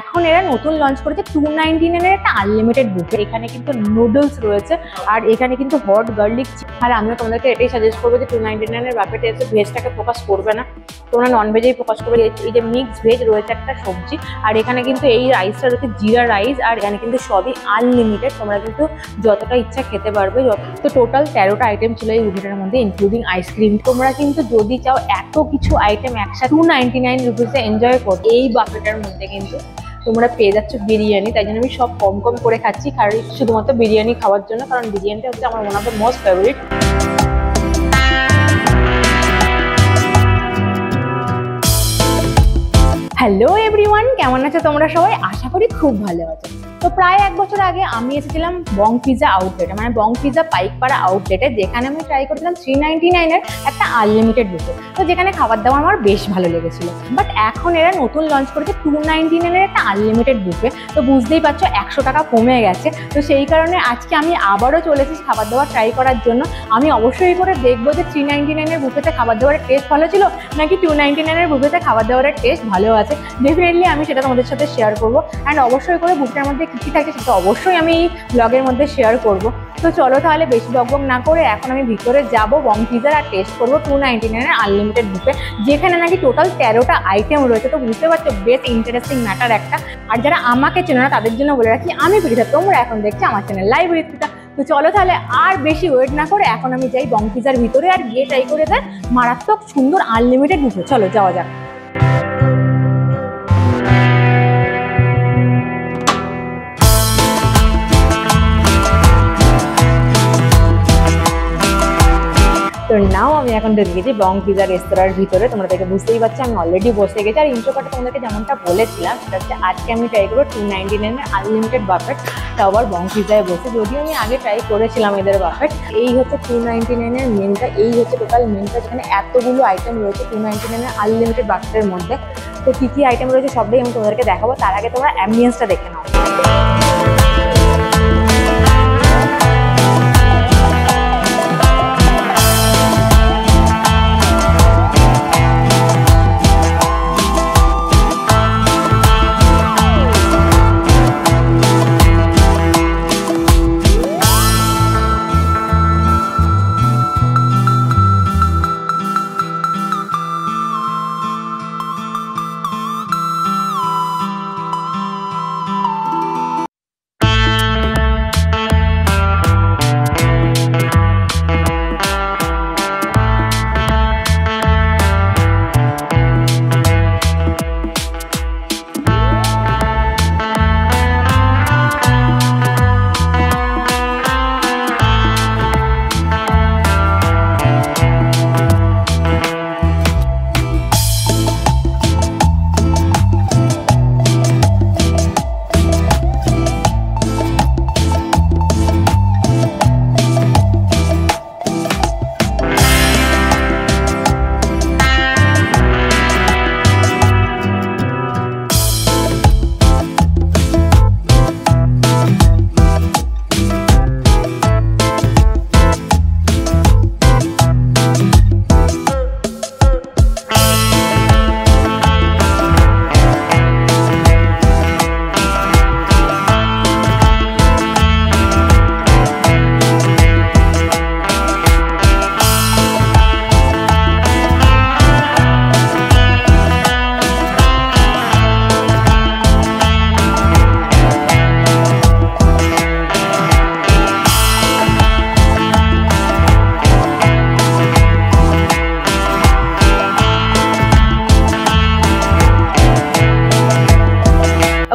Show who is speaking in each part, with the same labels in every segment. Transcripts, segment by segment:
Speaker 1: এখন এরা নতুন লঞ্চ করেছে 299 এর একটা আনলিমিটেড বুফে। এখানে কিন্তু নুডলস রয়েছে আর এখানে কিন্তু হট গার্লিক। আর আমিও তোমাদেরকে এটাই সাজেস্ট করবো যে 299 এর বাফেটে এসে ভেজটাকে ফোকাস করবে না, তোমরা নন ভেজেই ফোকাস করবে। এই যে মিক্স ভেজ রয়েছে একটা সবজি, আর এখানে কিন্তু এই রাইসটা রয়েছে জিরা রাইস, আর এখানে কিন্তু সবই আনলিমিটেড, তোমরা কিন্তু যতটা ইচ্ছা খেতে পারবে। তো টোটাল 13টা আইটেম ছিল এই বুফেটার মধ্যে, ইনক্লুডিং আইসক্রিম। তোমরা কিন্তু যদি চাও এত কিছু আইটেম একসাথে 299 রুপিসে এনজয় করো, এই বাফেটার মধ্যে কিন্তু তোমরা পেয়ে যাচ্ছ বিরিয়ানি। তাই জন্য আমি সব কম কম করে খাচ্ছি, কারণ শুধুমাত্র বিরিয়ানি খাওয়ার জন্য, কারণ বিরিয়ানিটা হচ্ছে আমার one of the most favourite. Hello everyone, কেমন আছো তোমরা সবাই? আশা করি খুব ভালো আছো। তো প্রায় 1 বছর আগে আমি এসেছিলাম বং পিজা আউটলেটে, মানে বং পিজা পাইকপাড়া আউটলেটে, যেখানে আমি ট্রাই করেছিলাম 399 এর একটা আনলিমিটেড বুফে। তো যেখানে খাবার দাবার আমার বেশ ভালো লেগেছিল। বাট এখন এরা নতুন লঞ্চ করেছে 299 এর একটা আনলিমিটেড বুফে। তো বুঝতেই পারছো 100 টাকা কমে গেছে। তো সেই কারণে আজকে আমি আবারও চলেছি খাবার দাবার ট্রাই করার জন্য। আমি অবশ্যই করে দেখবো যে 399 এর বুফেতে খাবার দাবারের টেস্ট ভালো ছিল নাকি 299 এর বুফেতে খাবার দাবারের টেস্ট ভালো আছে। ডেফিনেটলি আমি সেটা তোমাদের সাথে শেয়ার করবো। অ্যান্ড অবশ্যই করে বুফেটার মধ্যে কী থাকে সেটা অবশ্যই আমি এই ব্লগের মধ্যে শেয়ার করব। তো চলো তাহলে বেশি বকবক না করে এখন আমি ভিতরে যাব বং পিজার আর টেস্ট করবো 299 এর আনলিমিটেড বুফে, যেখানে নাকি টোটাল 13টা আইটেম রয়েছে। তো বুঝতে পারছো বেশ ইন্টারেস্টিং ম্যাটার একটা। আর যারা আমাকে চেনো না তাদের জন্য বলে রাখি, আমি প্রীতিতা, তোমরা এখন দেখছো আমার চ্যানেল লাইভ প্রীতিতা। তো চলো তাহলে আর বেশি ওয়েট না করে এখন আমি যাই বং পিজার ভিতরে আর গিয়ে ট্রাই করে দেয় মারাত্মক সুন্দর আনলিমিটেড বুফে। চলো যাওয়া যাক। তো নাও আমি এখন ঢুকে গেছি বং পিজা রেস্তোরাঁর ভিতরে। তোমরা দেখে বুঝতেই পারছো আমি অলরেডি বসে গেছি। আর ইন্ট্রো পার্টে তোমাদেরকে যেমনটা বলেছিলাম সেটা হচ্ছে আজকে আমি ট্রাই করবো 299 এর আনলিমিটেড বাফেট, তাও আবার বং পিজায় বসে। যদিও আমি আগে ট্রাই করেছিলাম এদের বাফেট। এই হচ্ছে 299 এর মেনুটা, এই হচ্ছে টোটাল মেনুটা, যেখানে এতগুলো আইটেম রয়েছে 299 এর আনলিমিটেড বাফেটের মধ্যে। তো কী কী আইটেম রয়েছে সবটাই আমি তোমাদেরকে দেখাবো। তার আগে তোমরা অ্যাম্বিয়েন্সটা দেখে নাও।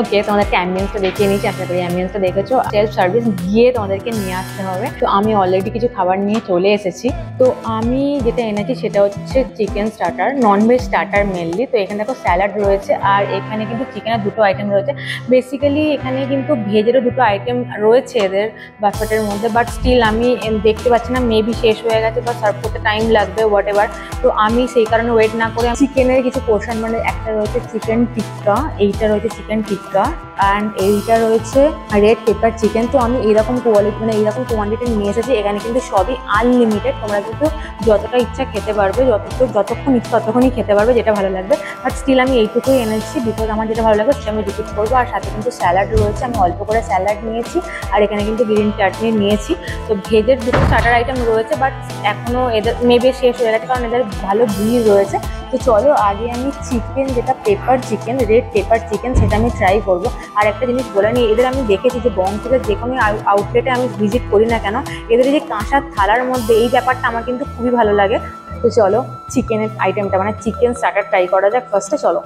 Speaker 1: ওকে, তোমাদেরকে অ্যাম্বিয়েন্সটা দেখিয়ে নিচ্ছি। আশা করি অ্যাম্বিয়েন্সটা দেখেছো। সেলফ সার্ভিস গিয়ে তোমাদেরকে নিয়ে আসতে হবে। তো আমি অলরেডি কিছু খাবার নিয়ে চলে এসেছি। তো আমি যেটা এনেছি সেটা হচ্ছে chicken starter, non veg starter mainly. তো এখানে দেখো স্যালাড রয়েছে, আর এখানে কিন্তু চিকেনের 2টো আইটেম রয়েছে। বেসিক্যালি এখানে কিন্তু ভেজেরও 2টো আইটেম রয়েছে এদের বাফেটের মধ্যে, বাট স্টিল আমি দেখতে পাচ্ছি না, মেবি শেষ হয়ে গেছে বা সার্ভ করতে টাইম লাগবে হোয়াট এভার। তো আমি সেই কারণে ওয়েট না করে চিকেনের কিছু পোর্শন, মানে একটা রয়েছে চিকেন টিক্কা, এইটা রয়েছে চিকেন টিক্কা, টিক্কা অ্যান্ড এইটা রয়েছে রেড পেপার চিকেন। তো আমি এইরকম কোয়ালিটি মানে এইরকম কোয়ান্টিটি নিয়ে এসেছি। এখানে কিন্তু সবই আনলিমিটেড, তোমরা কিন্তু যতটা ইচ্ছা খেতে পারবে, যতক্ষণ ইচ্ছা ততক্ষণই খেতে পারবে, যেটা ভালো লাগবে। বাট স্টিল আমি এইটুকুই এনেছি বিকজ আমার যেটা ভালো লাগবে সেটা আমি রিপিট করবো। আর সাথে কিন্তু স্যালাড রয়েছে, আমি অল্প করে স্যালাড নিয়েছি আর এখানে কিন্তু গ্রিন চাটনি নিয়েছি। তো ভেজের দুটো স্টার্টার আইটেম রয়েছে বাট এখনও এদের মেবি শেষ হয়ে গেছে কারণ এদের ভালো ভিড় রয়েছে। তো চলো আগে আমি চিকেন, যেটা pepper chicken, red pepper chicken, সেটা আমি ট্রাই করবো। আর একটা জিনিস বলে নিই, এদের আমি দেখেছি যে বংশীদের যে কোনো আউটলেটে আমি ভিজিট করি না কেন, এদের যে কাঁসার থালার মধ্যে এই ব্যাপারটা আমার কিন্তু খুবই ভালো লাগে। তো চলো চিকেনের আইটেমটা মানে চিকেন স্টার্টার ট্রাই করা যাক ফার্স্টে। চলো,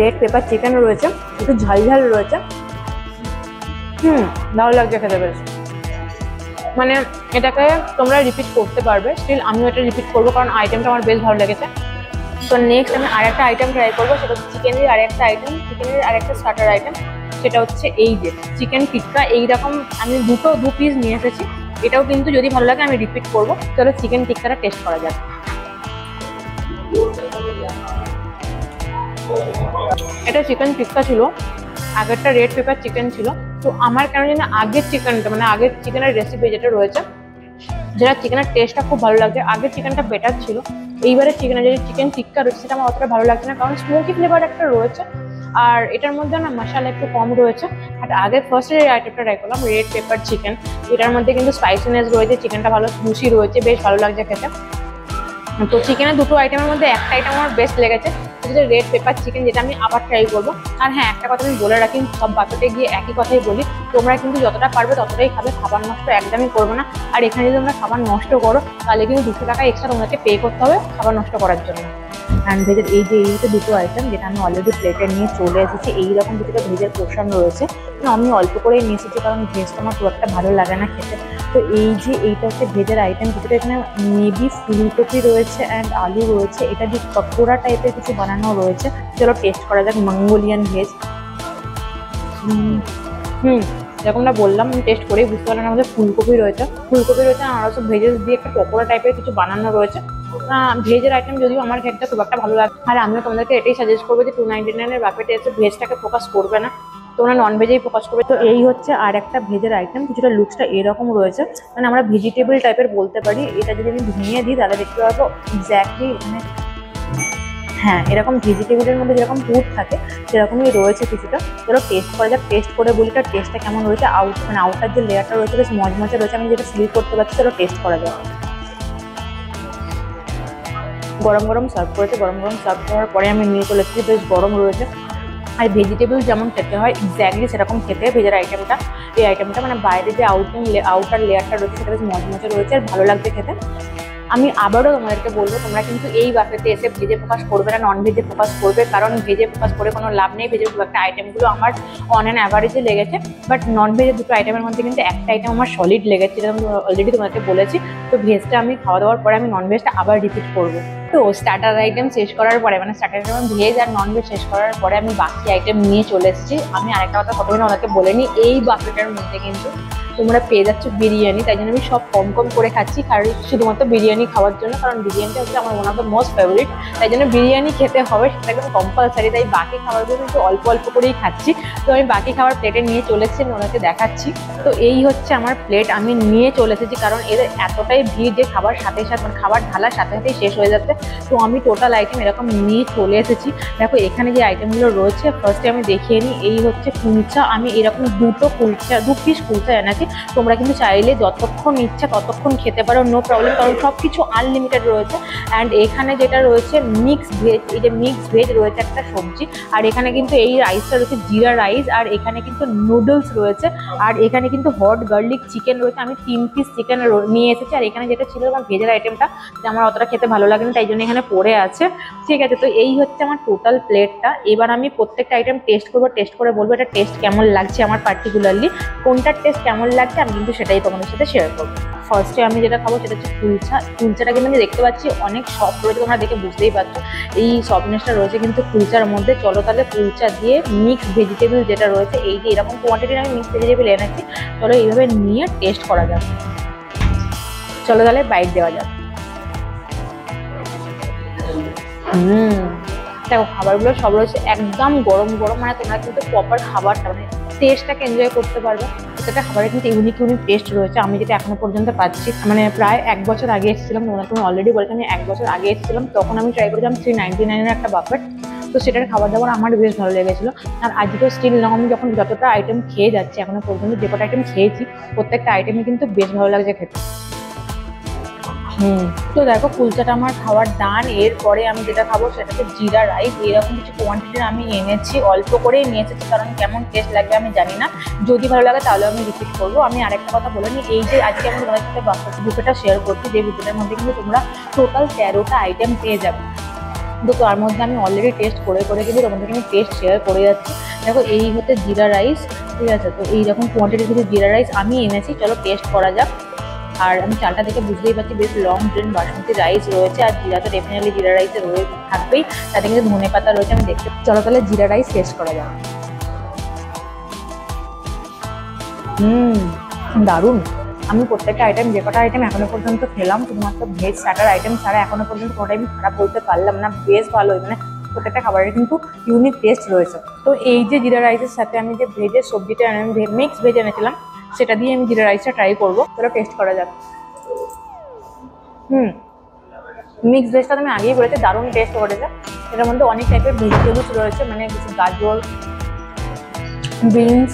Speaker 1: রেড পেপার চিকেন রয়েছে, একটু ঝাল ঝাল রয়েছে। ভালো লাগছে খেতে বেশ। মানে এটাকে তোমরা রিপিট করতে পারবে, স্টিল আমিও এটা রিপিট করবো কারণ আইটেমটা আমার বেশ ভালো লেগেছে। তো নেক্সট আমি আরেকটা আইটেম ট্রাই করবো, সেটা হচ্ছে চিকেনের আরেকটা আইটেম, চিকেনের আরেকটা স্টার্টার আইটেম, সেটা হচ্ছে এই যে চিকেন টিক্কা। এইরকম আমি দু পিস নিয়ে এসেছি, এটাও কিন্তু যদি ভালো লাগে আমি রিপিট করবো। চলো চিকেন টিক্কাটা টেস্ট করা যাক। এটা চিকেন টিক্কা ছিল, আগেরটা রেড পেপার চিকেন ছিল। তো আমার কেন জানি আগের চিকেনটা মানে আগের চিকেনের রেসিপি যেটা রয়েছে, যেটা চিকেনের টেস্টটা খুব ভালো লাগছে, আগের চিকেনটা বেটার ছিল। এইবারে চিকেনের যে চিকেন টিক্কা রয়েছে সেটা আমার অতটা ভালো লাগছে না কারণ স্মোকি ফ্লেভার একটা রয়েছে আর এটার মধ্যে না মশলা একটু কম রয়েছে। বাট আগে ফার্স্টে যে আইটেমটা ট্রাই করলাম রেড পেপার চিকেন, এটার মধ্যে কিন্তু স্পাইসিনেস রয়েছে, চিকেনটা ভালো জুসি রয়েছে, বেশ ভালো লাগছে খেতে। তো চিকেনের দুটো আইটেমের মধ্যে একটা আইটেম আমার বেস্ট লেগেছে, সেটা রেড পেপার চিকেন, যেটা আমি আবার ট্রাই করবো। আর হ্যাঁ, একটা কথা আমি বলে রাখি, সব বাফেটে গিয়ে একই কথাই বলি, তোমরা কিন্তু যতটা পারবে ততটাই খাবে, খাবার নষ্ট একদমই করবে না। আর এখানে যদি তোমরা খাবার নষ্ট করো তাহলে কিন্তু 200 টাকা এক্সট্রা তোমাদেরকে পে করতে হবে খাবার নষ্ট করার জন্য। অ্যান্ড ভেজের এই যে দুটো আইটেম যেটা আমি অলরেডি প্লেটে নিয়ে চলে এসেছি, এইরকম কিছুটা ভেজের পোর্শন রয়েছে। আমি অল্প করেই নিয়ে এসেছি কারণ ভেজটা আমার খুব একটা ভালো লাগে না খেতে। তো এই যে এইটা হচ্ছে ভেজের আইটেম, কিছুটা এখানে মেবি ফুলকপি রয়েছে অ্যান্ড আলু রয়েছে, এটা দিয়ে পকোড়া টাইপের কিছু বানানো রয়েছে। চলো টেস্ট করা যাক মঙ্গোলিয়ান ভেজ। যেরকমটা বললাম আমি টেস্ট করেই বুঝতে পারলাম আমাদের ফুলকপি রয়েছে আর আরও সব ভেজেস দিয়ে একটা পকোড়া টাইপের কিছু বানানো রয়েছে। ভেজের আইটেম যদিও আমার খেতে খুব একটা ভালো লাগে, আর আমিও তোমাদেরকে এটাই সাজেস্ট করবো যে 299 বাফেটে এসে ভেজটাকে ফোকাস করবে না, তোমরা নন ভেজেই ফোকাস করবে। তো এই হচ্ছে আর একটা ভেজের আইটেম, কিছুটা লুকসটা এরকম রয়েছে, মানে আমরা ভেজিটেবল টাইপের বলতে পারি। এটা যদি আমি ভেঙে দিই তাহলে দেখতে পাবো এক্স্যাক্টলি মানে হ্যাঁ এরকম ভেজিটেবলের মধ্যে যেরকম পুর থাকে সেরকমই রয়েছে কিছুটা। চলো টেস্ট করা যাক, টেস্ট করে বলি তার টেস্টটা কেমন রয়েছে। আউটার যে লেয়ারটা রয়েছে বেশ মজমজে রয়েছে, আমি যেটা ফিল করতে পারছি। চলো টেস্ট করা যাক। গরম গরম সার্ভ করেছে, গরম গরম সার্ভ করার পরে আমি নিয়ে চলে এসেছি, বেশ গরম রয়েছে। আর ভেজিটেবল যেমন খেতে হয় এক্স্যাক্টলি সেরকম খেতে ভেজের আইটেমটা, এই আইটেমটা মানে বাইরে যে আউটার লেয়ারটা রয়েছে সেটা বেশ মজমজে রয়েছে আর ভালো লাগছে খেতে। আমি আবারও তোমাদেরকে বলবো তোমরা কিন্তু এই বাফেতে এসে ভেজে ফোকাস করবে না, নন ভেজে ফোকাস করবে, কারণ ভেজে ফোকাস করে কোনো লাভ নেই। ভেজের খুব একটা আইটেমগুলো আমার অন অ্যান অ্যাভারেজে লেগেছে, বাট নন ভেজের দুটো আইটেমের মধ্যে কিন্তু একটা আইটেম আমার সলিড লেগেছে, যেটা আমি অলরেডি তোমাদেরকে বলেছি। তো ভেজটা আমি খাওয়া দাওয়ার পরে আমি নন ভেজটা আবার রিপিট করবো। তো স্টার্টার আইটেম শেষ করার পরে মানে স্টার্টার আইটেম ভেজ আর নন ভেজ শেষ করার পরে আমি বাকি আইটেম নিয়ে চলে এসেছি। আমি আরেকটা কথা কতদিন ওনাকে বলে নিই, এই বাফেটার মধ্যে কিন্তু তোমরা পেয়ে যাচ্ছ বিরিয়ানি, তাই জন্য আমি সব কম কম করে খাচ্ছি কারণ শুধুমাত্র বিরিয়ানি খাওয়ার জন্য, কারণ বিরিয়ানিটা হচ্ছে আমার one of the most favourite, তাই জন্য বিরিয়ানি খেতে হবে, সেটা একদম কম্পালসারি। তাই বাকি খাবারগুলো কিন্তু অল্প অল্প করেই খাচ্ছি। তো আমি বাকি খাবার প্লেটে নিয়ে চলে এসেছি, আমি ওনাকে দেখাচ্ছি। তো এই হচ্ছে আমার প্লেট, আমি নিয়ে চলে এসেছি কারণ এদের এতটাই ভিড় যে খাবার সাথে সাথে মানে খাবার ঢালার সাথে সাথেই শেষ হয়ে যাচ্ছে। তো আমি টোটাল আইটেম এরকম নিয়ে চলে এসেছি। দেখো এখানে যে আইটেমগুলো রয়েছে ফার্স্টে আমি দেখিয়ে নিই। এই হচ্ছে কুলচা, আমি এরকম দু পিস কুলচা এনেছি। তোমরা কিন্তু চাইলে যতক্ষণ ইচ্ছা ততক্ষণ খেতে পারো, নো প্রবলেম, কারণ সব কিছু আনলিমিটেড রয়েছে। অ্যান্ড এখানে যেটা রয়েছে মিক্স ভেজ, এই যে মিক্স ভেজ রয়েছে একটা সবজি, আর এখানে কিন্তু এই রাইসটা রয়েছে জিরা রাইস, আর এখানে কিন্তু নুডলস রয়েছে, আর এখানে কিন্তু হট গার্লিক চিকেন রয়েছে। আমি 3 পিস চিকেন নিয়ে এসেছি। আর এখানে যেটা ছিল আমার ভেজের আইটেমটা যে আমার অতটা খেতে ভালো লাগে না, তাই জন্য এখানে পড়ে আছে। ঠিক আছে, তো এই হচ্ছে আমার টোটাল প্লেটটা। এবার আমি প্রত্যেকটা আইটেম টেস্ট করবো, টেস্ট করে বলবো এটা টেস্ট কেমন লাগছে, আমার পার্টিকুলারলি কোনটার টেস্ট কেমন লাগছে আমি কিন্তু সেটাই তোমাদের সাথে শেয়ার করবো। ফার্স্টে আমি যেটা খাবো সেটা হচ্ছে কুলচা। কুলচাটা কিন্তু আমি দেখতে পাচ্ছি অনেক সফট রয়েছে, তোমরা দেখে বুঝতেই পারছো এই সফটনেসটা রয়েছে কিন্তু কুলচার মধ্যে। চলো তাহলে কুলচা দিয়ে মিক্স ভেজিটেবল যেটা রয়েছে, এই যে এরকম কোয়ান্টিটির আমি মিক্স ভেজিটেবল এনেছি, চলো এইভাবে নিয়ে টেস্ট করা যাক। চলো তাহলে বাইট দেওয়া যাক। দেখো খাবারগুলো সব রয়েছে একদম গরম গরম, মানে তোমরা কিন্তু প্রপার খাবারটা মানে টেস্টটাকে এনজয় করতে পারবে। প্রত্যেকটা খাবারের কিন্তু ইউনিক ইউনিক টেস্ট রয়েছে। আমি যেটা এখনো পর্যন্ত পাচ্ছি, মানে প্রায় 1 বছর আগে এসেছিলাম, তোমাকে আমি অলরেডি বলেছি আমি 1 বছর আগে এসেছিলাম, তখন আমি ট্রাই করেছিলাম 399 একটা বাফেট। তো সেটার খাবার দাবার আমার বেশ ভালো লেগেছিলো। আর আজকেও স্টিল নাও আমি যখন যতটা আইটেম খেয়ে যাচ্ছি এখনো পর্যন্ত, যে কটা আইটেম খেয়েছি প্রত্যেকটা আইটেমই কিন্তু বেশ ভালো লাগছে খেতে। তো দেখো কুলচাটা আমার খাওয়ার ডান। এরপরে আমি যেটা খাবো সেটা হচ্ছে জিরা রাইস। এরকম কিছু কোয়ান্টিটির আমি এনেছি, অল্প করেই নিয়ে এসেছি, কারণ কেমন টেস্ট লাগবে আমি জানি না। যদি ভালো লাগে তাহলে আমি রিপিট করবো। আমি আরেকটা কথা বলে নিই, এই যে আজকে আমি তোমাদের সাথে বুফেটা শেয়ার করছি, যে বুফেটার মধ্যে কিন্তু তোমরা টোটাল 13টা আইটেম পেয়ে যাবে। তো তার মধ্যে আমি অলরেডি টেস্ট করে কিন্তু তোমাদেরকে আমি টেস্ট শেয়ার করে যাচ্ছি। দেখো এই হচ্ছে জিরা রাইস, ঠিক আছে? তো এইরকম কোয়ান্টিটির কিছু জিরা রাইস আমি এনেছি, চলো টেস্ট করা যাক। আর আমি চালটা দেখে বুঝতেই পারছি বেশ লং গ্রেন বাসমতি রাইস রয়েছে, আর জিরা তো ডেফিনেটলি জিরা রাইসে থাকবেই, তাতে কিন্তু ধনে পাতা রয়েছে আমি দেখতে। চলো তাহলে জিরা রাইস টেস্ট করা যাক। দারুণ। আমি প্রত্যেকটা আইটেম, যে কটা আইটেম এখনো পর্যন্ত খেলাম, শুধুমাত্র ভেজ স্টার্টার আইটেম ছাড়া এখনো পর্যন্ত কোনোটাই আমি খারাপ বলতে পারলাম না, বেশ ভালো। মানে প্রত্যেকটা খাবারের কিন্তু ইউনিক টেস্ট রয়েছে। তো এই যে জিরা রাইসের সাথে আমি যে ভেজের সবজিটা মিক্স ভেজ এনেছিলাম, সেটা দিয়ে আমি জিরা রাইসটা ট্রাই করবো। চলো টেস্ট করা যাক। মিক্স ভেজটা আমি আগেই বলেছি দারুণ টেস্ট করেছে। এটার মধ্যে অনেক টাইপের ভেজিটেবলস রয়েছে, মানে কিছু গাজর, বিনস,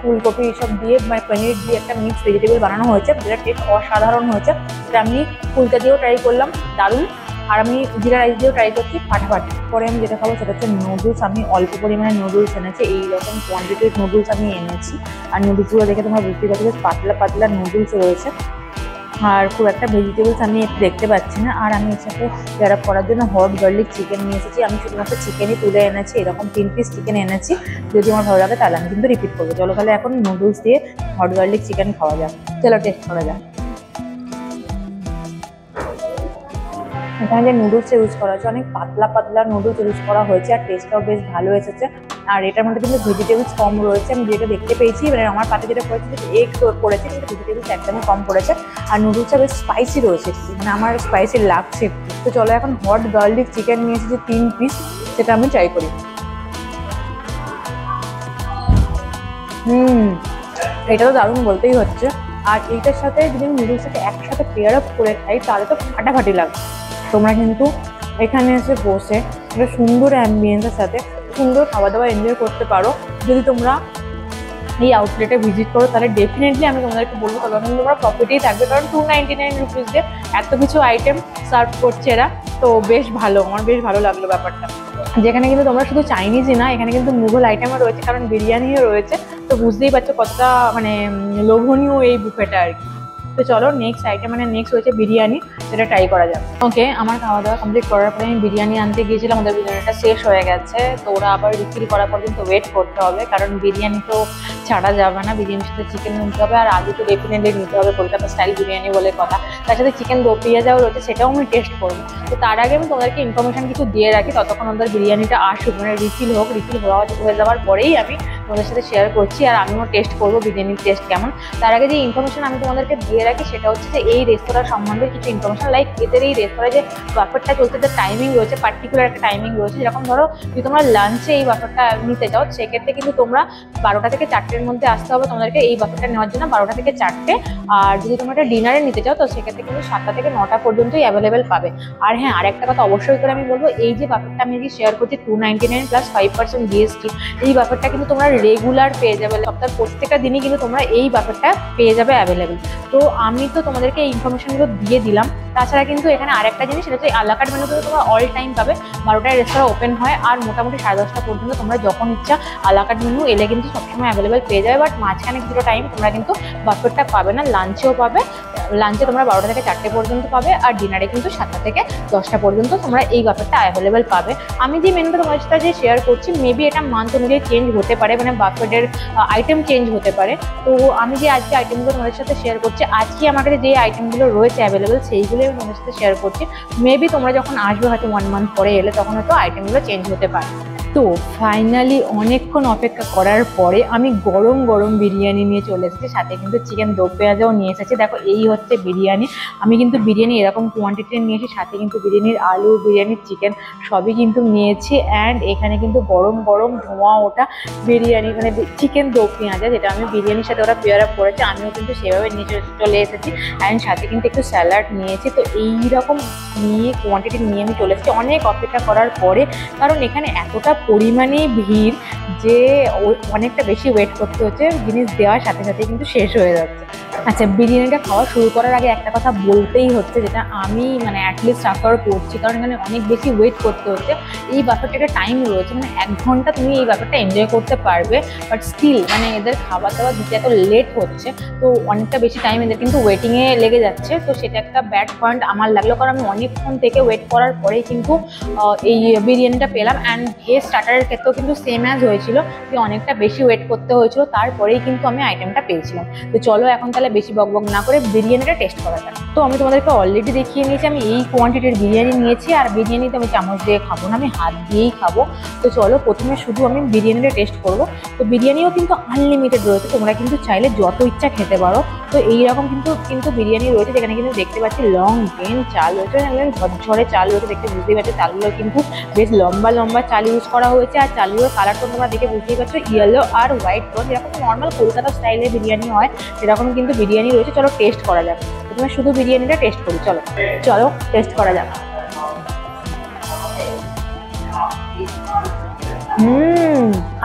Speaker 1: ফুলকপি এসব দিয়ে, মানে পনির দিয়ে একটা মিক্স ভেজিটেবল বানানো হয়েছে, যেটা টেস্ট অসাধারণ হয়েছে। সেটা আমি ফুলকা দিয়েও ট্রাই করলাম, দারুণ। আর আমি জিরা রাইস দিয়েও ট্রাই করছি, ফাটাফাটি। পরে আমি যেটা খাবো সেটা হচ্ছে নুডলস। আমি অল্প পরিমাণে নুডলস এনেছি, এইরকম কোয়ান্টিটির নুডলস আমি এনেছি। আর নুডলসগুলো দেখে তোমরা বুঝতে পারছো যে পাতলা পাতলা নুডলস রয়েছে, আর খুব একটা ভেজিটেবলস আমি দেখতে পাচ্ছি না। আর আমি এর সাথে যারা করার জন্য হট গার্লিক চিকেন নিয়ে এসেছি। আমি শুধুমাত্র চিকেনই তুলে এনেছি, এরকম 3 পিস চিকেন এনেছি। যদি আমার ভালো লাগে তাহলে আমি কিন্তু রিপিট করবো। চলো তাহলে এখন নুডলস দিয়ে হট গার্লিক চিকেন খাওয়া যাক। চলো টেস্ট করা যাক। এখানে যে নুডলস ইউজ করা হয়েছে অনেক পাতলা পাতলা নুডলস ইউজ করা হয়েছে, আর টেস্টটাও বেশ ভালো এসেছে। আর এটার মধ্যে কিন্তু ভেজিটেবলস কম রয়েছে, আমি যেটা দেখতে পেয়েছি। মানে আমার পাতে যেটা পড়েছে যে এগ পড়েছে, কিন্তু ভেজিটেবলস একদমই কম পড়েছে। আর নুডলসটা বেশ স্পাইসি রয়েছে, মানে আমার স্পাইসি লাগছে। তো চলো এখন হট গার্লিক চিকেন নিয়ে এসেছি 3 পিস, সেটা আমি ট্রাই করি। এটা তো দারুণ বলতেই হচ্ছে। আর এইটার সাথে যদি আমি নুডলসটাকে একসাথে পেয়ার আপ করে খাই তাহলে তো ফাটাফাটি লাগবে। তোমরা কিন্তু এখানে এসে বসে একটা সুন্দর অ্যাম্বিয়েন্সের সাথে সুন্দর খাওয়া দাওয়া এনজয় করতে পারো। যদি তোমরা এই আউটলেটে ভিজিট করো তাহলে ডেফিনেটলি আমি তোমাদেরকে বলবো তখন তোমরা প্রফিটেই থাকবে, কারণ 299 রুপিস দিয়ে এত কিছু আইটেম সার্ভ করছে এরা। তো বেশ ভালো, আমার বেশ ভালো লাগলো ব্যাপারটা। যেখানে কিন্তু তোমরা শুধু চাইনিজই না, এখানে কিন্তু মুঘল আইটেমও রয়েছে, কারণ বিরিয়ানিও রয়েছে। তো বুঝতেই পারছো কতটা মানে লোভনীয় এই বুফেটা আর কি। তো চলো নেক্সট আইটেম, মানে নেক্সট হচ্ছে বিরিয়ানি, সেটা ট্রাই করা যাক। ওকে, আমার খাওয়া দাওয়া কমপ্লিট করার পরে আমি বিরিয়ানি আনতে গিয়েছিলাম, আমাদের বিরিয়ানিটা শেষ হয়ে গেছে। তো ওরা আবার রিফিল করা পর্যন্ত ওয়েট করতে হবে, কারণ বিরিয়ানি তো ছাড়া যাবে না, বিরিয়ানির সাথে চিকেন নিতে হবে, আর আলু তো ডেফিনেটলি নিতে হবে, কলকাতা স্টাইল বিরিয়ানি বলে কথা। তার সাথে চিকেন দো পেঁয়াজাও রয়েছে, সেটাও আমি টেস্ট করবো। তো তার আগে আমি তোমাদেরকে ইনফরমেশন কিছু দিয়ে রাখি, ততক্ষণ ওদের বিরিয়ানিটা আসুক, মানে রিফিল হোক। রিফিল হয়ে যাওয়ার পরেই আমি তোমাদের সাথে শেয়ার করছি, আর আমিও টেস্ট করবো বিরিয়ানির টেস্ট কেমন। তার আগে যে ইনফরমেশন আমি তোমাদেরকে দিয়ে রাখি সেটা হচ্ছে যে এই রেস্তোরাঁ সম্বন্ধে কিছু ইনফরমেশন, লাইক এদের এই রেস্তোরাঁ যে বাফেটটা চলছে, যে টাইমিং রয়েছে, পার্টিকুলার একটা টাইমিং রয়েছে। যেরকম ধরো যদি তোমরা লাঞ্চে এই বাফেটটা নিতে চাও, সেক্ষেত্রে কিন্তু তোমরা 12টা থেকে 4টের মধ্যে আসতে হবে তোমাদেরকে এই বাফেটটা নেওয়ার জন্য, 12টা থেকে 4টে। আর যদি তোমরা একটা ডিনারে নিতে চাও তো সেক্ষেত্রে কিন্তু 7টা থেকে 9টা পর্যন্তই অ্যাভেলেবেল পাবে। আর হ্যাঁ, আরেকটা কথা অবশ্যই করে আমি বলবো, এই যে বাফেটটা আমি যে শেয়ার করছি 299 প্লাস 5% জিএসটি, এই বাফেটটা কিন্তু তোমরা রেগুলার পেয়ে যাবে। সপ্তাহের প্রত্যেকটা দিনই কিন্তু তোমরা এই বাফেটটা পেয়ে যাবে অ্যাভেলেবেল। তো আমি তো তোমাদেরকে এই ইনফরমেশনগুলো দিয়ে দিলাম। তাছাড়া কিন্তু এখানে আরেকটা জিনিস, সেটা হচ্ছে আলাকাট মেনু কিন্তু তোমরা অল টাইম পাবে। 12টায় রেস্তোরাঁ ওপেন হয়, আর মোটামুটি 10:30টা পর্যন্ত তোমরা যখন ইচ্ছা আলাকাট মেনু এলে কিন্তু সবসময় অ্যাভেলেবেল পেয়ে যাবে। বাট মাঝখানে কিছুটা টাইম তোমরা কিন্তু বাফেটটা পাবে না, লাঞ্চেও পাবে। লাঞ্চে তোমরা 12টা থেকে 4টে পর্যন্ত পাবে, আর ডিনারে কিন্তু 7টা থেকে 10টা পর্যন্ত তোমরা এই বাফেটটা অ্যাভেলেবেল পাবে। আমি যে মেনুটা তোমার সাথে যে শেয়ার করছি, মেবি এটা মান্থ অনুযায়ী চেঞ্জ হতে পারে, মানে বাফেটের আইটেম চেঞ্জ হতে পারে। তো আমি যে আজকে আইটেমগুলো তোমাদের সাথে শেয়ার করছি, আজকে আমার কাছে যে আইটেমগুলো রয়েছে অ্যাভেলেবেল সেইগুলো আমি তোমাদের সাথে শেয়ার করছি। মেবি তোমরা যখন আসবে হয়তো 1 মান্থ পরে এলে, তখন হয়তো আইটেমগুলো চেঞ্জ হতে পারে। তো তো ফাইনালি অনেকক্ষণ অপেক্ষা করার পরে আমি গরম গরম বিরিয়ানি নিয়ে চলে এসেছি, সাথে কিন্তু চিকেন দো পেঁয়াজাও নিয়ে এসেছি। দেখো এই হচ্ছে বিরিয়ানি। আমি কিন্তু বিরিয়ানি এরকম কোয়ান্টিটি নিয়েছি, সাথে কিন্তু বিরিয়ানির আলু, বিরিয়ানির চিকেন সবই কিন্তু নিয়েছি। অ্যান্ড এখানে কিন্তু গরম গরম ধোঁয়া ওটা বিরিয়ানি, মানে চিকেন দো পেঁয়াজা, যেটা আমি বিরিয়ানির সাথে ওরা পেয়ার আপ করেছে, আমিও কিন্তু সেভাবে নিয়ে চলে এসেছি। অ্যান্ড সাথে কিন্তু একটু স্যালাড নিয়েছি। তো এইরকম নিয়ে কোয়ান্টিটি নিয়ে আমি চলে এসেছি অনেক অপেক্ষা করার পরে, কারণ এখানে এতটা পরিমাণে ভিড় যে অনেকটা বেশি ওয়েট করতে হচ্ছে, জিনিস দেওয়ার সাথে সাথে কিন্তু শেষ হয়ে যাচ্ছে। আচ্ছা, বিরিয়ানিটা খাওয়া শুরু করার আগে একটা কথা বলতেই হচ্ছে, যেটা আমি মানে অ্যাটলিস্ট সাফার করছি, কারণ এখানে অনেক বেশি ওয়েট করতে হচ্ছে। এই ব্যাপারটা একটা টাইম রয়েছে, মানে 1 ঘন্টা তুমি এই ব্যাপারটা এনজয় করতে পারবে, বাট স্টিল মানে এদের খাবার দাবার দিতে এত লেট হচ্ছে, তো অনেকটা বেশি টাইম এদের কিন্তু ওয়েটিংয়ে লেগে যাচ্ছে। তো সেটা একটা ব্যাড পয়েন্ট আমার লাগলো, কারণ আমি অনেকক্ষণ থেকে ওয়েট করার পরেই কিন্তু এই বিরিয়ানিটা পেলাম। অ্যান্ড ভেজ স্টার্টারের ক্ষেত্রেও কিন্তু সেম অ্যাজ হয়েছিল, যে অনেকটা বেশি ওয়েট করতে হয়েছিল, তারপরেই কিন্তু আমি আইটেমটা পেয়েছিলাম। তো চলো এখন তাহলে বেশি বকবক না করে বিরিয়ানিটা টেস্ট করা যাক। তো আমি তোমাদেরকে অলরেডি দেখিয়ে নিয়েছি আমি এই কোয়ান্টিটির বিরিয়ানি নিয়েছি, আর বিরিয়ানিতে আমি চামচ দিয়ে খাবো না, আমি হাত দিয়েই খাবো। তো চলো প্রথমে শুধু আমি বিরিয়ানিটা টেস্ট করবো। তো বিরিয়ানিও কিন্তু আনলিমিটেড রয়েছে, তোমরা কিন্তু চাইলে যত ইচ্ছা খেতে পারো। তো এইরকম কিন্তু বিরিয়ানি রয়েছে, যেখানে কিন্তু দেখতে পাচ্ছি লং গ্রেন চাল রয়েছে, ঝরঝরে চাল রয়েছে, দেখতে বুঝতেই পারছি চালগুলো কিন্তু বেশ লম্বা লম্বা চাল ইউজ করা হয়েছে। আর চালগুলোর কালারটা তোমরা দেখে বুঝতেই পারছো ইয়েলো আর হোয়াইট টোন, যেরকম নর্মাল কলকাতা স্টাইলের বিরিয়ানি হয় সেরকম কিন্তু বিরিয়ানি রয়েছে। চলো টেস্ট করা যাক, প্রথমে শুধু বিরিয়ানিটা টেস্ট করি। চলো চলো টেস্ট করা যাক।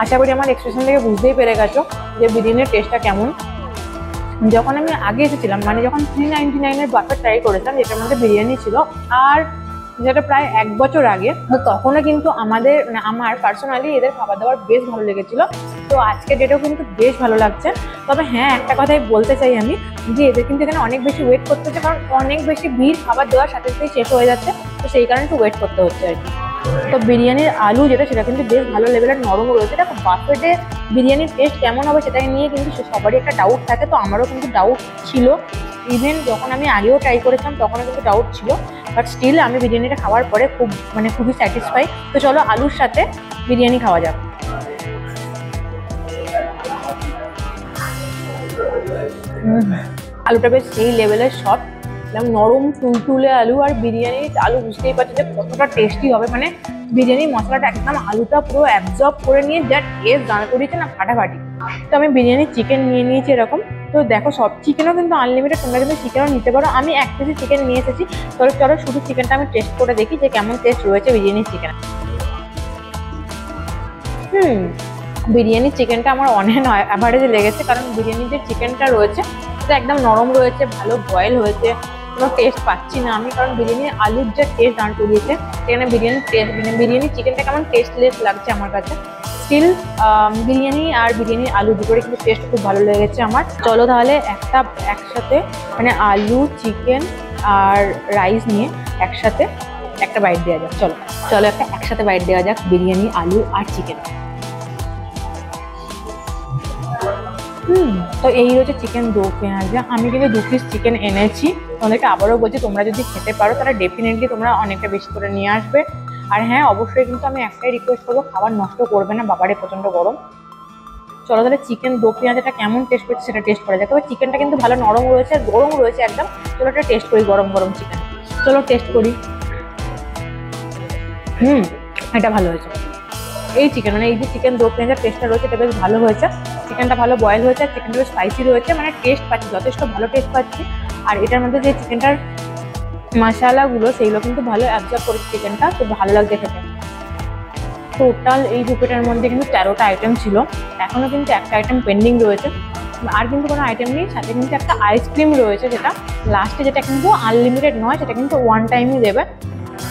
Speaker 1: আশা করি আমার এক্সপ্রেশন থেকে বুঝতেই পেরে গেছো যে বিরিয়ানির টেস্টটা কেমন। যখন আমি আগে এসেছিলাম, মানে যখন 399-এর বাফেট ট্রাই করেছিলাম, যেটার মধ্যে বিরিয়ানি ছিল, আর যেটা প্রায় 1 বছর আগে, তো তখনও কিন্তু আমাদের মানে আমার পার্সোনালি এদের খাবার দাবার বেশ ভালো লেগেছিল। তো আজকে ডেটেও কিন্তু বেশ ভালো লাগছে। তবে হ্যাঁ, একটা কথাই বলতে চাই আমি, যে এদের কিন্তু এখানে অনেক বেশি ওয়েট করতে হচ্ছে, কারণ অনেক বেশি ভিড়, খাবার দেওয়ার সাথে সাথেই শেষ হয়ে যাচ্ছে, তো সেই কারণে একটু ওয়েট করতে হচ্ছে আর কি। তো বিরিয়ানির আলু যেটা, সেটা কিন্তু বেশ ভালো লেভেলের নরম রয়েছে। দেখো বাফেটে বিরিয়ানির টেস্ট কেমন হবে সেটাকে নিয়ে কিন্তু সবারই একটা ডাউট থাকে, তো আমারও কিন্তু ডাউট ছিল। ইভেন যখন আমি আগেও ট্রাই করেছিলাম তখনও কিন্তু ডাউট ছিল, বাট স্টিল আমি বিরিয়ানিটা খাওয়ার পরে খুবই স্যাটিসফাই। তো চলো আলুর সাথে বিরিয়ানি খাওয়া যাক। আলুটা বেশ সেই লেভেলের সফট, নরম তুলতুলে আলু, আর বিরিয়ানির আলু বুঝতেই পারছি যে কতটা টেস্টি হবে। মানে বিরিয়ানির মশলাটা একদম আলুটা পুরো অ্যাবজর্ব করে নিয়ে যা টেস্ট দাঁড় করিয়েছে না, ফাটাফাটি। তো আমি বিরিয়ানির চিকেন নিয়ে নিয়েছি এরকম। তো দেখো সব চিকেনও কিন্তু আনলিমিটেড, তোমরা কিন্তু চিকেনও নিতে পারো। আমি 1 কেজি চিকেন নিয়ে এসেছি। চলো শুধু চিকেনটা আমি টেস্ট করে দেখি যে কেমন টেস্ট রয়েছে বিরিয়ানির চিকেন। বিরিয়ানির চিকেনটা আমার অ্যাভারেজে লেগেছে, কারণ বিরিয়ানির যে চিকেনটা রয়েছে সেটা একদম নরম রয়েছে, ভালো বয়েল হয়েছে, কোনো টেস্ট পাচ্ছি না আমি, কারণ বিরিয়ানির আলুর যে টেস্ট দাঁড় করিয়েছে সেখানে বিরিয়ানির চিকেনটা কেমন টেস্টলেস লাগছে আমার কাছে। স্টিল বিরিয়ানির আলু দুটোরে কিন্তু টেস্ট খুব ভালো লেগেছে আমার। চলো তাহলে একসাথে মানে আলু, চিকেন আর রাইস নিয়ে একসাথে একটা বাইট দেওয়া যাক। চলো একসাথে বাইট দেওয়া যাক বিরিয়ানি, আলু আর চিকেন। তো এই হচ্ছে চিকেন দো পেঁয়াজা। আমি কিন্তু 2 পিস চিকেন এনেছি। তোমাদেরকে আবারও বলছি, তোমরা যদি খেতে পারো তাহলে ডেফিনেটলি তোমরা অনেকটা বেশি করে নিয়ে আসবে। আর হ্যাঁ, অবশ্যই কিন্তু আমি একটাই রিকোয়েস্ট করবো, খাবার নষ্ট করবে না, বাবারে প্রচণ্ড গরম। চলো তাহলে চিকেন দো পেঁয়াজাটা কেমন টেস্ট করছে সেটা টেস্ট করা যাক। তবে চিকেনটা কিন্তু ভালো নরম রয়েছে, গরম রয়েছে একদম। চলো এটা টেস্ট করি, গরম গরম চিকেন। চলো টেস্ট করি। এটা ভালো হয়েছে। এই চিকেন মানে এই যে চিকেন দো পেঁয়াজার টেস্টটা রয়েছে এটা বেশ ভালো হয়েছে। চিকেনটা ভালো বয়েল হয়েছে, আর চিকেনটা বেশ স্পাইসি রয়েছে, মানে টেস্ট পাচ্ছি, যথেষ্ট ভালো টেস্ট পাচ্ছি। আর এটার মধ্যে যে চিকেনটার মশলাগুলো সেইগুলো কিন্তু ভালো অ্যাবজর্ব করেছে চিকেনটা, তো ভালো লাগছে খেতে। টোটাল এই বুফেটার মধ্যে কিন্তু 13টা আইটেম ছিল, এখনও কিন্তু একটা আইটেম পেন্ডিং রয়েছে, আর কিন্তু কোনো আইটেম নেই। সাথে কিন্তু একটা আইসক্রিম রয়েছে, যেটা লাস্টে, যেটা কিন্তু আনলিমিটেড নয়, সেটা কিন্তু 1 টাইমই দেবে।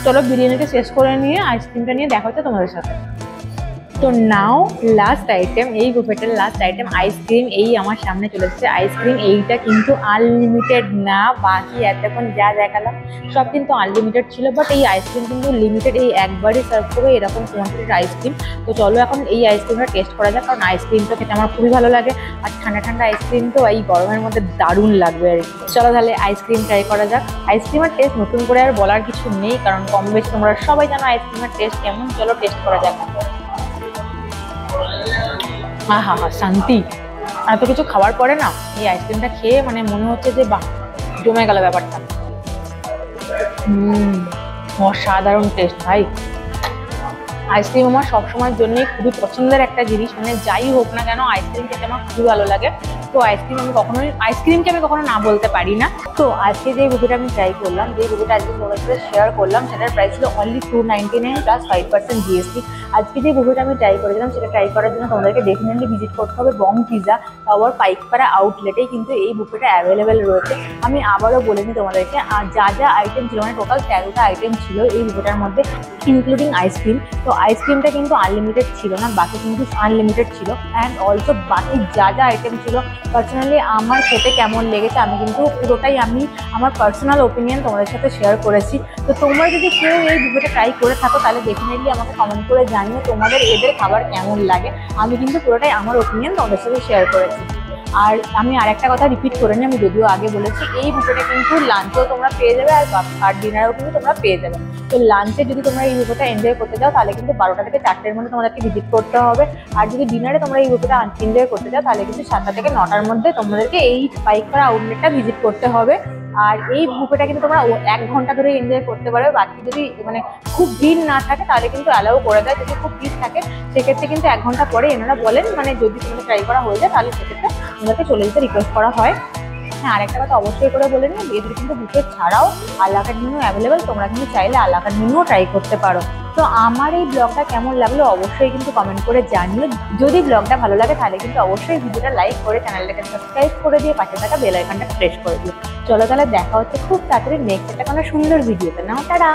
Speaker 1: চলো বিরিয়ানিটা শেষ করে নিয়ে আইসক্রিমটা নিয়ে দেখা হচ্ছে তোমাদের সাথে। তো নাও লাস্ট আইটেম, এই বুফেটের লাস্ট আইটেম আইসক্রিম, এই আমার সামনে চলে এসেছে আইসক্রিম। এইটা কিন্তু আনলিমিটেড না, বাকি এতক্ষণ যা দেখালাম সব কিন্তু আনলিমিটেড ছিল, বাট এই আইসক্রিম কিন্তু লিমিটেড, এই একবারই সার্ভ করবে এরকম কোয়ান্টিটির আইসক্রিম। তো চলো এখন এই আইসক্রিমটা টেস্ট করা যাক, কারণ আইসক্রিমটা খেতে আমার খুবই ভালো লাগে, আর ঠান্ডা ঠান্ডা আইসক্রিম তো এই গরমের মধ্যে দারুণ লাগবে আর কি। চলো তাহলে আইসক্রিম ট্রাই করা যাক। আইসক্রিমের টেস্ট নতুন করে আর বলার কিছু নেই, কারণ কম বেশি তোমরা সবাই জানো আইসক্রিমের টেস্ট কেমন। চলো টেস্ট করা যাক। হা হা শান্তি। এত কিছু খাওয়ার পরে না এই আইসক্রিমটা খেয়ে মানে মনে হচ্ছে যে বাহ, জমে গেল ব্যাপারটা। অসাধারণ টেস্ট ভাই। আইসক্রিম আমার সবসময়ের জন্যই খুবই পছন্দের একটা জিনিস, মানে যাই হোক না কেন আইসক্রিম খেতে আমার খুবই ভালো লাগে। তো আইসক্রিমকে আমি কখনো না বলতে পারি না। তো আজকে যে বুফেটা আমি ট্রাই করলাম, যে বুফেটা আজকে তোমাদের সাথে শেয়ার করলাম, সেটার প্রাইস ছিল অনলি 299 প্লাস 5% জিএসটি। আজকে যে বুফেটা আমি ট্রাই করেছিলাম সেটা ট্রাই করার জন্য তোমাদেরকে ডেফিনেটলি ভিজিট করতে হবে বং পিজা, আবার পাইকপাড়া আউটলেটেই কিন্তু এই বুফেটা অ্যাভেলেবেল রয়েছে। আমি আবারও বলে নিই তোমাদেরকে, আর যা যা আইটেম ছিল মানে টোটাল 13টা আইটেম ছিল এই বুফেটার মধ্যে, ইনক্লুডিং আইসক্রিম। তো আইসক্রিমটা কিন্তু আনলিমিটেড ছিল না, বাকি কিন্তু আনলিমিটেড ছিল। অ্যান্ড অলসো বাকি যা যা আইটেম ছিল পার্সোনালি আমার খেতে কেমন লেগেছে আমি কিন্তু পুরোটাই আমার পার্সোনাল ওপিনিয়ন তোমাদের সাথে শেয়ার করেছি। তো তোমরা যদি কেউ এই বুফেটা ট্রাই করে থাকো তাহলে ডেফিনেটলি আমাকে কমেন্ট করে জানিও তোমাদের এদের খাবার কেমন লাগে। আমি কিন্তু পুরোটাই আমার ওপিনিয়ন তোমাদের সাথে শেয়ার করেছি। আর আমি আরেকটা কথা রিপিট করে নিই, আমি যদিও আগে বলেছি এই বুফেটা কিন্তু লাঞ্চেও তোমরা পেয়ে যাবে আর ডিনারেও কিন্তু তোমরা পেয়ে যাবে। তো লাঞ্চে যদি তোমরা এই বুফেটা এনজয় করতে চাও তাহলে কিন্তু 12টা থেকে 4টের মধ্যে তোমাদেরকে ভিজিট করতে হবে। আর যদি ডিনারে তোমরা এই বুফেটা এনজয় করতে চাও তাহলে কিন্তু 7টা থেকে 9টার মধ্যে তোমাদেরকে এই পাইকপাড়া আউটলেটটা ভিজিট করতে হবে। আর এই বুফেটা কিন্তু তোমরা 1 ঘন্টা ধরে এনজয় করতে পারবে। বাকি যদি মানে খুব ভিড় না থাকে তাহলে কিন্তু অ্যালাউ করে দেয়, যদি খুব ভিড় থাকে সেক্ষেত্রে কিন্তু 1 ঘন্টা পরে এনারা বলেন মানে যদি তোমাদের ট্রাই করা হয়ে যায় তাহলে সেক্ষেত্রে তোমাদেরকে চলে যেতে রিকোয়েস্ট করা হয়। হ্যাঁ, আরেকটা কথা অবশ্যই করে বলে নিন, এদের কিন্তু বুফে ছাড়াও আলা কার্ট মেনু অ্যাভেলেবেল, তোমরা কিন্তু চাইলে আলা কার্ট মেনুও ট্রাই করতে পারো। তো আমার এই ব্লগটা কেমন লাগলো অবশ্যই কিন্তু কমেন্ট করে জানিও। যদি ব্লগটা ভালো লাগে তাহলে কিন্তু অবশ্যই ভিডিওটা লাইক করে চ্যানেলটাকে সাবস্ক্রাইব করে দিয়ে পাশে থাকা বেল আইকনটা প্রেস করে দিও। চলো তাহলে দেখা হচ্ছে খুব তাড়াতাড়ি নেক্সট একটা কোনো সুন্দর ভিডিওতে। নাও টাটা।